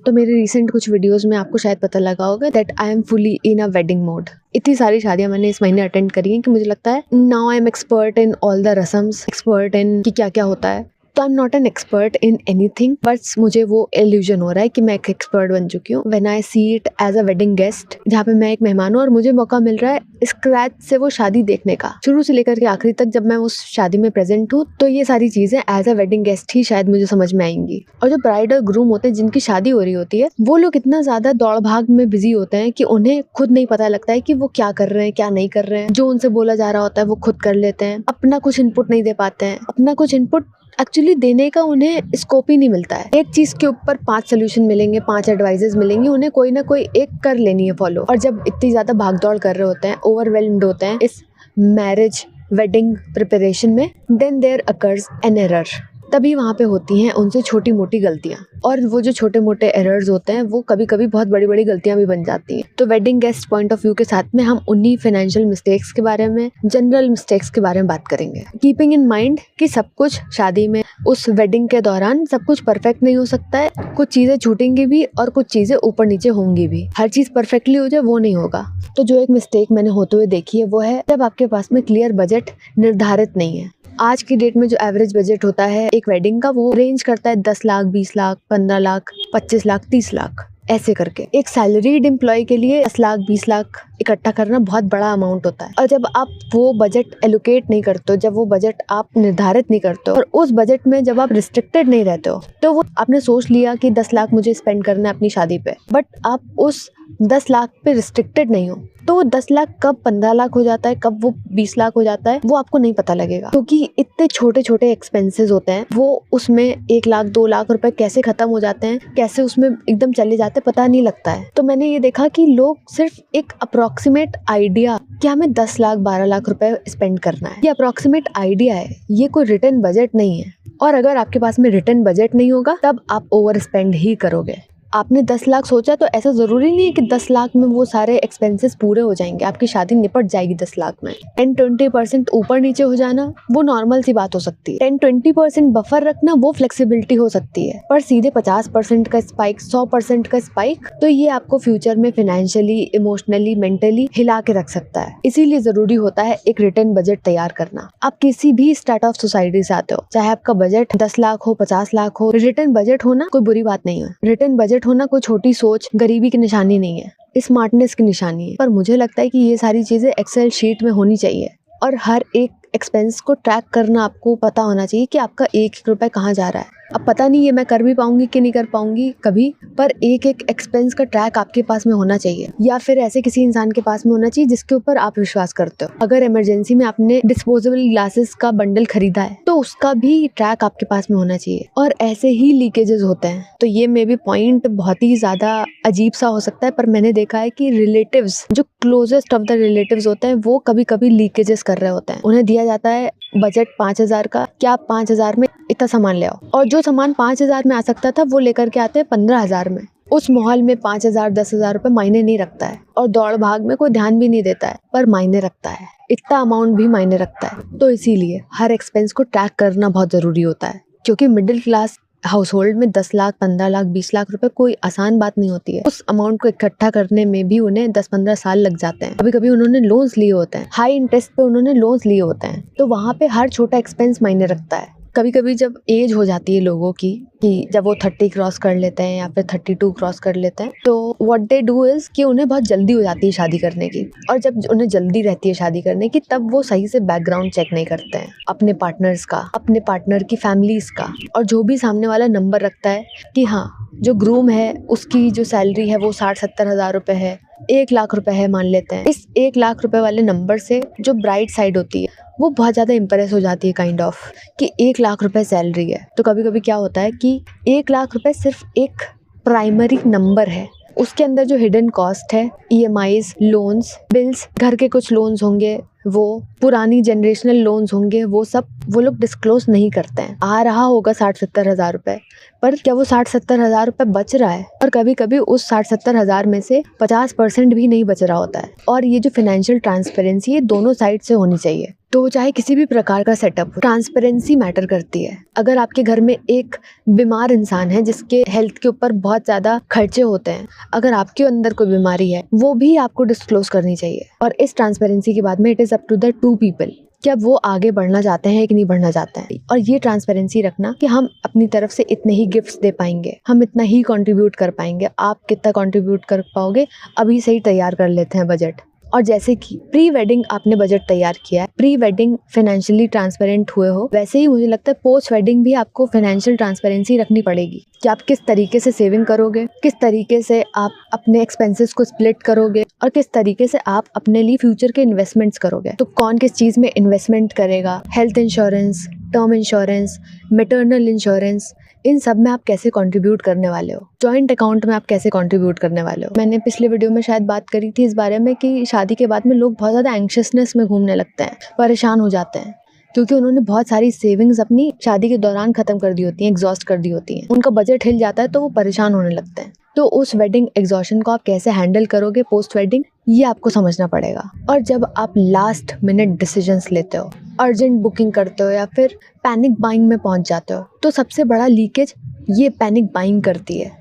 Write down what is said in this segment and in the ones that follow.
तो मेरे रिसेंट कुछ वीडियोस में आपको शायद पता लगा होगा that I am fully in a wedding mode. इतनी सारी शादियां मैंने इस महीने अटेंड करी हैं कि मुझे लगता है now I am expert in all the रस्म्स, एक्सपर्ट इन कि क्या क्या होता है। तो I am not an expert in anything, but मुझे वो इल्यूजन हो रहा है कि मैं एक एक्सपर्ट बन चुकी हूँ when I see it as a wedding guest, जहाँ पे मैं एक मेहमान हूँ और मुझे मौका मिल रहा है स्क्रैच से वो शादी देखने का, शुरू से लेकर के आखिरी तक। जब मैं उस शादी में प्रेजेंट हूँ तो ये सारी चीजें एज अ वेडिंग गेस्ट ही शायद मुझे समझ में आएंगी। और जो ब्राइड और ग्रूम होते हैं जिनकी शादी हो रही होती है, वो लोग इतना ज्यादा दौड़ भाग में बिजी होते हैं कि उन्हें खुद नहीं पता लगता है कि वो क्या कर रहे हैं क्या नहीं कर रहे हैं। जो उनसे बोला जा रहा होता है वो खुद कर लेते हैं, अपना कुछ इनपुट नहीं दे पाते हैं, अपना कुछ इनपुट एक्चुअली देने का उन्हें स्कोप ही नहीं मिलता है। एक चीज के ऊपर 5 सोल्यूशन मिलेंगे, 5 एडवाइजेस मिलेंगे, उन्हें कोई ना कोई एक कर लेनी है फॉलो। और जब इतनी ज्यादा भागदौड़ कर रहे होते हैं, ओवरवेल्म्ड होते हैं इस मैरिज वेडिंग प्रिपरेशन में, then there occurs an error. तभी वहाँ पे होती हैं उनसे छोटी मोटी गलतियाँ, और वो जो छोटे मोटे एरर्स होते हैं वो कभी कभी बहुत बड़ी बड़ी गलतियाँ भी बन जाती हैं। तो wedding guest point of view के साथ में हम उन्हीं फाइनेंशियल मिस्टेक्स के बारे में, जनरल मिस्टेक्स के बारे में बात करेंगे, कीपिंग इन माइंड कि सब कुछ शादी में उस वेडिंग के दौरान सब कुछ परफेक्ट नहीं हो सकता है। कुछ चीजें छूटेंगी भी और कुछ चीजें ऊपर नीचे होंगी भी। हर चीज परफेक्टली हो जाए वो नहीं होगा। तो जो एक मिस्टेक मैंने होते हुए देखी है वो है जब आपके पास में क्लियर बजट निर्धारित नहीं है। आज की डेट में जो एवरेज बजट होता है एक वेडिंग का, वो रेंज करता है 10 लाख, 20 लाख, 15 लाख, 25 लाख, 30 लाख, ऐसे करके। एक सैलरीड एम्प्लॉय के लिए 10 लाख, 20 लाख इकट्ठा करना बहुत बड़ा अमाउंट होता है। और जब आप वो बजट एलोकेट नहीं करते हो, जब वो बजट आप निर्धारित नहीं करते हो, और उस बजट में जब आप रिस्ट्रिक्टेड नहीं रहते हो, तो वो आपने सोच लिया कि 10 लाख मुझे स्पेंड करना है अपनी शादी पे, बट आप उस 10 लाख पे रिस्ट्रिक्टेड नहीं हो, तो वो 10 लाख कब 15 लाख हो जाता है, कब वो 20 लाख हो जाता है, वो आपको नहीं पता लगेगा। क्योंकि इतने छोटे छोटे एक्सपेंसेस होते हैं, वो उसमें 1 लाख 2 लाख रुपए कैसे खत्म हो जाते हैं, कैसे उसमें एकदम चले जाते हैं, पता नहीं लगता है। तो मैंने ये देखा कि लोग सिर्फ एक अप्रोक्सीमेट आइडिया कि हमें 10 लाख 12 लाख रुपए स्पेंड करना है, ये अप्रोक्सीमेट आइडिया है, ये कोई रिटर्न बजट नहीं है। और अगर आपके पास में रिटर्न बजट नहीं होगा तब आप ओवर स्पेंड ही करोगे। आपने 10 लाख सोचा तो ऐसा जरूरी नहीं है कि 10 लाख में वो सारे एक्सपेंसेस पूरे हो जाएंगे, आपकी शादी निपट जाएगी 10 लाख में। 10-20% ऊपर नीचे हो जाना वो नॉर्मल सी बात हो सकती है। 10-20% बफर रखना वो फ्लेक्सिबिलिटी हो सकती है, पर सीधे 50% का स्पाइक, 100% का स्पाइक, तो ये आपको फ्यूचर में फाइनेंशियली, इमोशनली, मेंटली हिला के रख सकता है। इसीलिए जरूरी होता है एक रिटर्न बजट तैयार करना। आप किसी भी स्टार्ट ऑफ सोसाइटी से आते हो, चाहे आपका बजट 10 लाख हो, 50 लाख हो, रिटर्न बजट होना कोई बुरी बात नहीं है। रिटर्न बजट होना कोई छोटी सोच, गरीबी की निशानी नहीं है, स्मार्टनेस की निशानी है। पर मुझे लगता है कि ये सारी चीजें एक्सेल शीट में होनी चाहिए, और हर एक एक्सपेंस को ट्रैक करना आपको पता होना चाहिए कि आपका एक एक रुपए कहाँ जा रहा है। अब पता नहीं ये मैं कर भी पाऊंगी कि नहीं कर पाऊंगी कभी, पर एक एक एक्सपेंस का ट्रैक आपके पास में होना चाहिए, या फिर ऐसे किसी इंसान के पास में होना चाहिए जिसके ऊपर आप विश्वास करते हो। अगर इमरजेंसी में आपने डिस्पोजेबल ग्लासेस का बंडल खरीदा है तो उसका भी ट्रैक आपके पास में होना चाहिए। और ऐसे ही लीकेजेस होते हैं। तो ये मे बी पॉइंट बहुत ही ज्यादा अजीब सा हो सकता है, पर मैंने देखा है कि रिलेटिव्स, जो क्लोजेस्ट ऑफ द रिलेटिव्स होते हैं, वो कभी कभी लीकेजेस कर रहे होते हैं। उन्हें दिया जाता है बजट 5,000 का, क्या आप 5,000 में इतना सामान ले आओ, और जो सामान 5,000 में आ सकता था वो लेकर के आते हैं 15,000 में। उस माहौल में 5,000 10,000 रुपए मायने नहीं रखता है, और दौड़ भाग में कोई ध्यान भी नहीं देता है, पर मायने रखता है, इतना अमाउंट भी मायने रखता है। तो इसीलिए हर एक्सपेंस को ट्रैक करना बहुत जरूरी होता है, क्योंकि मिडिल क्लास हाउस होल्ड में 10 लाख 15 लाख 20 लाख रुपए कोई आसान बात नहीं होती है। उस अमाउंट को इकट्ठा करने में भी उन्हें 10-15 साल लग जाते हैं। कभी कभी उन्होंने लोन्स लिए होते हैं, हाई इंटरेस्ट पे उन्होंने लोन्स लिए होते हैं, तो वहाँ पे हर छोटा एक्सपेंस मायने रखता है। कभी कभी जब एज हो जाती है लोगों की, कि जब वो 30 क्रॉस कर लेते हैं या फिर 32 क्रॉस कर लेते हैं, तो व्हाट दे डू इज कि उन्हें बहुत जल्दी हो जाती है शादी करने की। और जब उन्हें जल्दी रहती है शादी करने की, तब वो सही से बैकग्राउंड चेक नहीं करते हैं अपने पार्टनर्स का, अपने पार्टनर की फैमिलीज का, और जो भी सामने वाला नंबर रखता है कि हाँ जो ग्रूम है उसकी जो सैलरी है वो 60-70 हज़ार रुपए है, 1 लाख रुपए है मान लेते हैं। इस 1 लाख रुपए वाले नंबर से जो ब्राइट साइड होती है वो बहुत ज़्यादा इम्प्रेस हो जाती है, काइंड ऑफ, कि 1 लाख रुपए सैलरी है। तो कभी कभी क्या होता है कि 1 लाख रुपए सिर्फ एक प्राइमरी नंबर है, उसके अंदर जो हिडन कॉस्ट है, EMIs, लोन्स, बिल्स, घर के कुछ लोन्स होंगे, वो पुरानी जनरेशनल लोन्स होंगे, वो सब वो लोग डिस्क्लोज नहीं करते हैं। आ रहा होगा 60-70 हज़ार रुपए, पर क्या वो 60-70 हज़ार रुपए बच रहा है? और कभी कभी उस 60-70 हज़ार में से 50% भी नहीं बच रहा होता है। और ये जो फाइनेंशियल ट्रांसपेरेंसी है दोनों साइड से होनी चाहिए। तो चाहे किसी भी प्रकार का सेटअप, ट्रांसपेरेंसी मैटर करती है। अगर आपके घर में एक बीमार इंसान है जिसके हेल्थ के ऊपर बहुत ज़्यादा खर्चे होते हैं, अगर आपके अंदर कोई बीमारी है, वो भी आपको डिस्क्लोज करनी चाहिए। और इस ट्रांसपेरेंसी के बाद में it is up to the two people कि अब वो आगे बढ़ना चाहते हैं कि नहीं बढ़ना चाहते हैं। और ये ट्रांसपेरेंसी रखना कि हम अपनी तरफ से इतने ही गिफ्ट्स दे पाएंगे, हम इतना ही कंट्रीब्यूट कर पाएंगे। आप कितना कंट्रीब्यूट कर पाओगे अभी से ही तैयार कर लेते हैं बजट। और जैसे कि प्री वेडिंग आपने बजट तैयार किया है, प्री वेडिंग फाइनेंशियली ट्रांसपेरेंट हुए हो, वैसे ही मुझे लगता है पोस्ट वेडिंग भी आपको फाइनेंशियल ट्रांसपेरेंसी रखनी पड़ेगी कि आप किस तरीके से सेविंग करोगे, किस तरीके से आप अपने एक्सपेंसेस को स्प्लिट करोगे और किस तरीके से आप अपने लिए फ्यूचर के इन्वेस्टमेंट्स करोगे। तो कौन किस चीज़ में इन्वेस्टमेंट करेगा, health insurance, term insurance, maternal insurance, इन सब में आप कैसे कंट्रीब्यूट करने वाले हो, जॉइंट अकाउंट में आप कैसे कंट्रीब्यूट करने वाले हो। मैंने पिछले वीडियो में शायद बात करी थी इस बारे में कि शादी के बाद में लोग बहुत ज़्यादा एंग्शियसनेस में घूमने लगते हैं, परेशान हो जाते हैं, क्योंकि उन्होंने बहुत सारी सेविंग्स अपनी शादी के दौरान ख़त्म कर दी होती हैं, एग्जॉस्ट कर दी होती हैं, उनका बजट हिल जाता है तो वो परेशान होने लगते हैं। तो उस वेडिंग एग्जॉशन को आप कैसे हैंडल करोगे पोस्ट वेडिंग, ये आपको समझना पड़ेगा। और जब आप लास्ट मिनट डिसीजंस लेते हो, अर्जेंट बुकिंग करते हो या फिर पैनिक बाइंग में पहुंच जाते हो, तो सबसे बड़ा लीकेज ये पैनिक बाइंग करती है।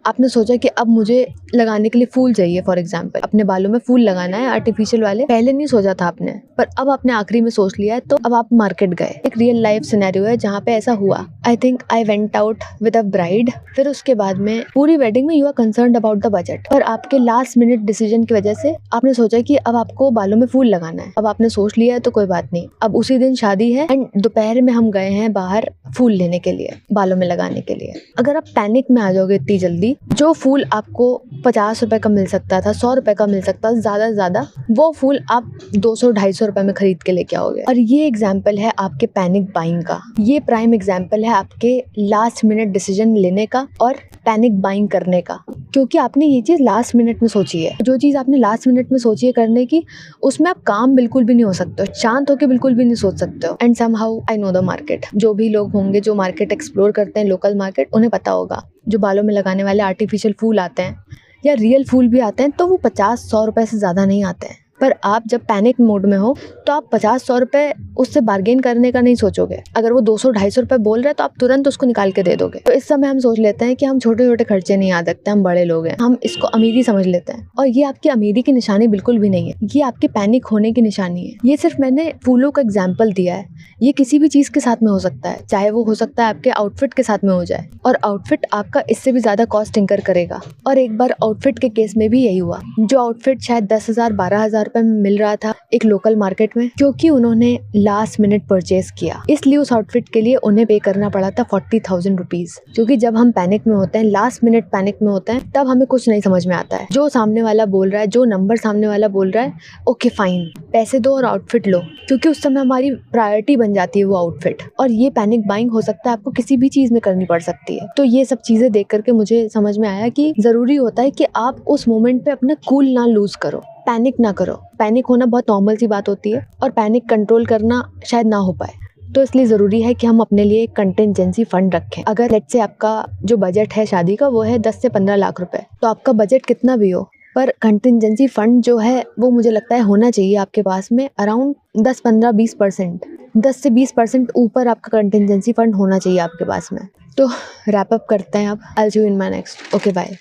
आपने सोचा कि अब मुझे लगाने के लिए फूल चाहिए, फॉर एग्जांपल अपने बालों में फूल लगाना है आर्टिफिशियल वाले, पहले नहीं सोचा था आपने, पर अब आपने आखिरी में सोच लिया है, तो अब आप मार्केट गए। एक रियल लाइफ सिनेरियो है जहाँ पे ऐसा हुआ। I think I went out with a bride, फिर उसके बाद में पूरी वेडिंग में you are concerned about the budget, पर आपके लास्ट मिनट डिसीजन की वजह से आपने सोचा कि अब आपको बालों में फूल लगाना है। अब आपने सोच लिया है तो कोई बात नहीं, अब उसी दिन शादी है एंड दोपहर में हम गए हैं बाहर फूल लेने के लिए, बालों में लगाने के लिए। अगर आप पैनिक में आ जाओगे इतनी जल्दी, जो फूल आपको 50 रुपए का मिल सकता था, 100 रुपए का मिल सकता था, ज़्यादा से ज़्यादा वो फूल आप 200-250 रुपए में खरीद के लेके आओगे। और ये एग्जाम्पल है आपके पैनिक बाइंग का, ये प्राइम एग्जाम्पल है आपके लास्ट मिनट डिसीजन लेने का और पैनिक बाइंग करने का, क्योंकि आपने ये चीज़ लास्ट मिनट में सोची है। जो चीज़ आपने लास्ट मिनट में सोची है करने की, उसमें आप काम बिल्कुल भी नहीं हो सकते हो, शांत होकर बिल्कुल भी नहीं सोच सकते हो। And somehow I know the market, जो भी लोग होंगे जो मार्केट एक्सप्लोर करते हैं, लोकल मार्केट, उन्हें पता होगा जो बालों में लगाने वाले आर्टिफिशियल फूल आते हैं या रियल फूल भी आते हैं, तो वो 50-100 रुपए से ज़्यादा नहीं आते हैं। पर आप जब पैनिक मोड में हो तो आप 50-100 रुपए उससे बार्गेन करने का नहीं सोचोगे। अगर वो 200-250 रुपए बोल रहा है तो आप तुरंत उसको निकाल के दे दोगे। तो इस समय हम सोच लेते हैं कि हम छोटे छोटे खर्चे नहीं याद रखते, हम बड़े लोग हैं, हम इसको अमीरी समझ लेते हैं। और ये आपकी अमीरी की निशानी बिल्कुल भी नहीं है, ये आपके पैनिक होने की निशानी है। ये सिर्फ मैंने फूलों का एग्जाम्पल दिया है, ये किसी भी चीज़ के साथ में हो सकता है, चाहे वो हो सकता है आपके आउटफिट के साथ में हो जाए, और आउटफिट आपका इससे भी ज़्यादा कॉस्ट इंकर करेगा। और एक बार आउटफिट के केस में भी यही हुआ। जो आउटफिट शायद 10,000-12,000 रुपए में मिल रहा था एक लोकल मार्केट में, क्योंकि उन्होंने लास्ट मिनट परचेज किया, इसलिए उस आउटफिट के लिए उन्हें पे करना पड़ा था 40,000 रुपीज। क्योंकि जब हम पैनिक में होते हैं, लास्ट मिनट पैनिक में होते हैं, तब हमें कुछ नहीं समझ में आता है। जो सामने वाला बोल रहा है, जो नंबर सामने वाला बोल रहा है, ओके फाइन, पैसे दो और आउटफिट लो, क्योंकि उस समय हमारी प्रायोरिटी बन जाती है वो आउटफिट। और ये पैनिक बाइंग हो सकता है आपको किसी भी चीज में करनी पड़ सकती है। तो ये सब चीजें देख करके मुझे समझ में आया कि जरूरी होता है कि आप उस मोमेंट पे अपना कूल ना लूज करो, पैनिक ना करो। पैनिक होना बहुत नॉर्मल सी बात होती है और पैनिक कंट्रोल करना शायद ना हो पाए, तो इसलिए ज़रूरी है कि हम अपने लिए एक कंटिजेंसी फंड रखें। अगर लेट्स से आपका जो बजट है शादी का वो है 10 से 15 लाख रुपए, तो आपका बजट कितना भी हो, पर कंटिजेंसी फंड जो है वो मुझे लगता है होना चाहिए आपके पास में अराउंड 10-15-20%, 10 से 20% ऊपर आपका कंटिजेंसी फंड होना चाहिए आपके पास में। तो रैप अप करते हैं अब। I will see you in my next. Okay bye.